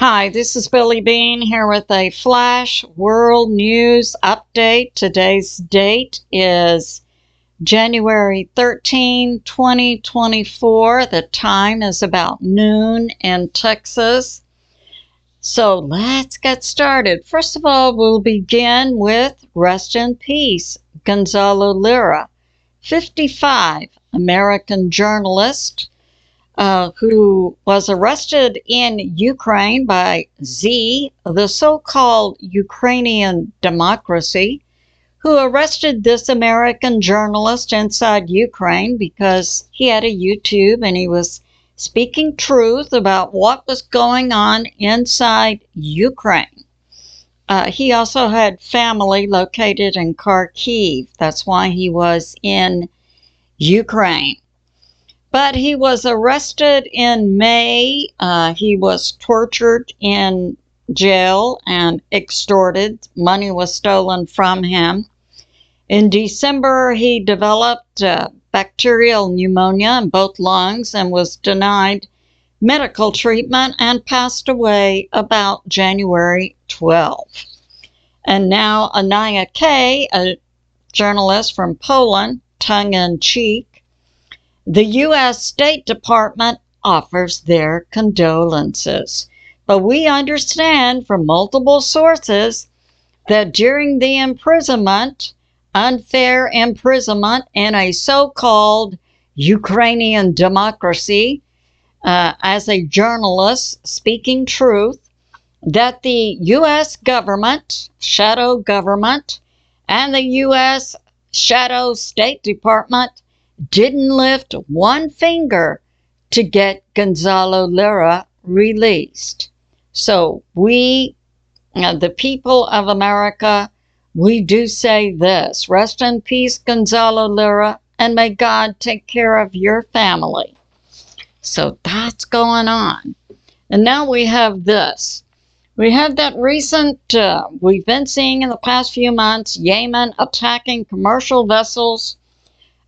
Hi, this is Billie Beene here with a flash world news update. Today's date is January 13, 2024. The time is about noon in Texas. So let's get started. First of all, we'll begin with rest in peace, Gonzalo Lira, 55, American journalist, who was arrested in Ukraine by the so-called Ukrainian democracy, who arrested this American journalist inside Ukraine because he had a YouTube and he was speaking truth about what was going on inside Ukraine. He also had family located in Kharkiv. That's why he was in Ukraine. But he was arrested in May. He was tortured in jail and extorted. Money was stolen from him. In December, he developed bacterial pneumonia in both lungs and was denied medical treatment and passed away about January 12. And now ANIA K, a journalist from Poland, tongue-in-cheek, the U.S. State Department offers their condolences. But we understand from multiple sources that during the imprisonment, unfair imprisonment in a so-called Ukrainian democracy, as a journalist speaking truth, that the U.S. government, shadow government, and the U.S. shadow State Department didn't lift one finger to get Gonzalo Lira released. So we, the people of America, we do say this: rest in peace, Gonzalo Lira, and may God take care of your family. So that's going on. And now we have this. We have that recent, we've been seeing in the past few months, Yemen attacking commercial vessels.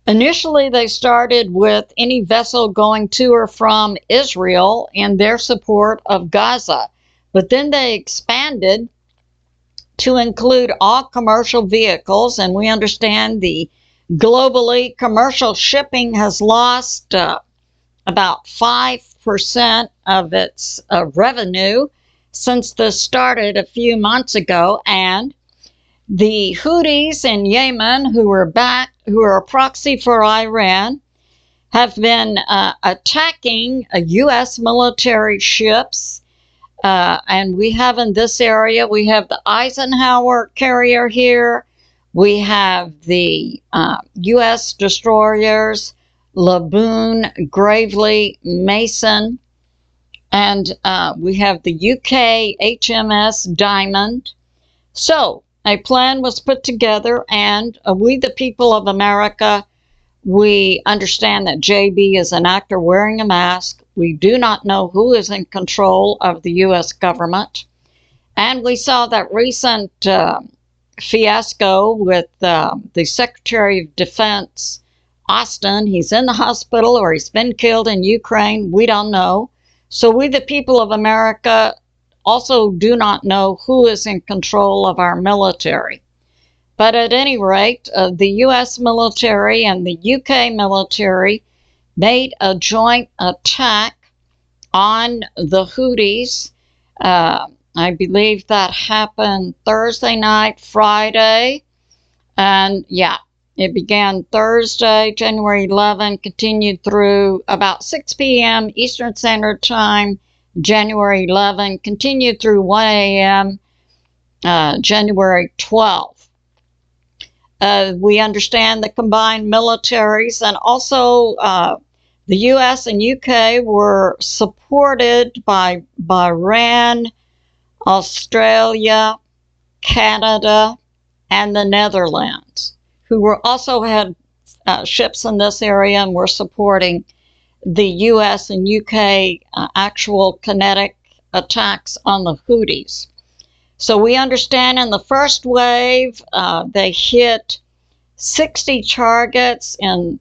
Initially, they started with any vessel going to or from Israel and their support of Gaza. But then they expanded to include all commercial vehicles. And we understand globally, commercial shipping has lost about 5% of its revenue since this started a few months ago. And the Houthis in Yemen, who are a proxy for Iran, have been attacking U.S. military ships. And we have in this area, we have the Eisenhower carrier here. We have the U.S. destroyers, Laboon, Gravely, Mason. And we have the UK HMS Diamond. So a plan was put together, and we, the people of America, we understand that JB is an actor wearing a mask. We do not know who is in control of the U.S. government. And we saw that recent fiasco with the Secretary of Defense, Austin. He's in the hospital or he's been killed in Ukraine. We don't know. So we, the people of America, also do not know who is in control of our military. But at any rate, the U.S. military and the UK military made a joint attack on the Houthis. I believe that happened Thursday night, Friday. And yeah, it began Thursday, January 11, continued through about 6 p.m. Eastern Standard Time, January 11, continued through 1 a.m. January 12. We understand the combined militaries, and also the U.S. and UK were supported by Bahrain, Australia, Canada, and the Netherlands, who also had ships in this area and were supporting the U.S. and UK actual kinetic attacks on the Houthis. So we understand in the first wave, they hit 60 targets in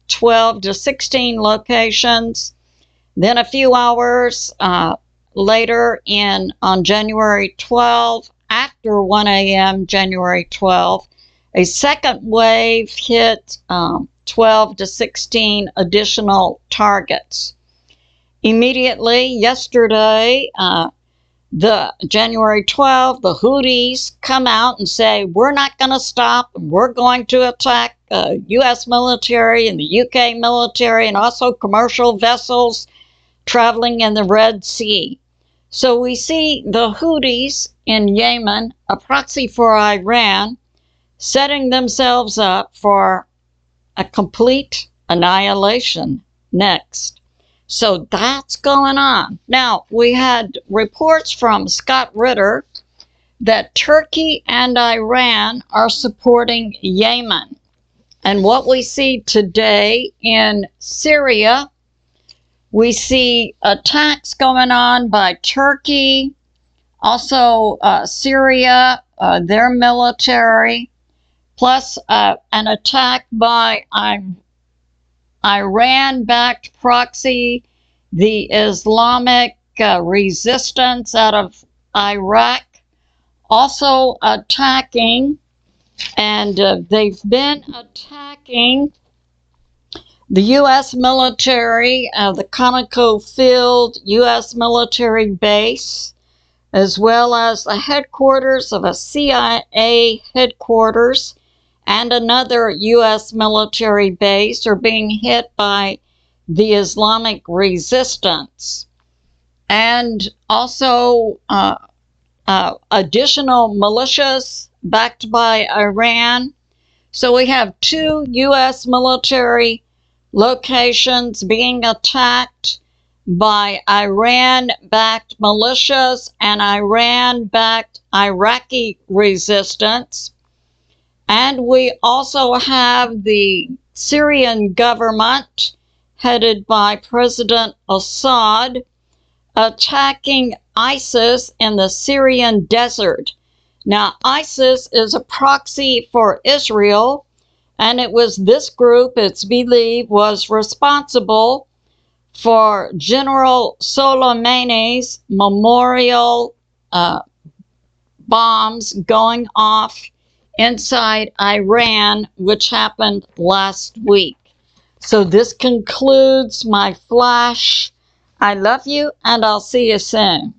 12 to 16 locations. Then a few hours later on January 12, after 1 a.m. January 12, a second wave hit 12 to 16 additional targets. Immediately yesterday, the January 12, the Houthis come out and say, we're not going to stop. We're going to attack U.S. military and the U.K. military and also commercial vessels traveling in the Red Sea. So we see the Houthis in Yemen, a proxy for Iran, setting themselves up for a complete annihilation next. So that's going on. Now, we had reports from Scott Ritter that Turkey and Iran are supporting Yemen. And what we see today in Syria, we see attacks going on by Turkey, also Syria, their military, plus an attack by Iran-backed proxy, the Islamic resistance out of Iraq, also attacking, and they've been attacking the U.S. military, the Conoco Field U.S. military base, as well as the headquarters of a CIA headquarters and another U.S. military base are being hit by the Islamic resistance. And also additional militias backed by Iran. So we have 2 U.S. military locations being attacked by Iran-backed militias and Iran-backed Iraqi resistance. And we also have the Syrian government, headed by President Assad, attacking ISIS in the Syrian desert. Now, ISIS is a proxy for Israel, and it was this group, it's believed, was responsible for General Soleimani's memorial bombs going off inside Iran, which happened last week. So this concludes my flash. I love you, and I'll see you soon.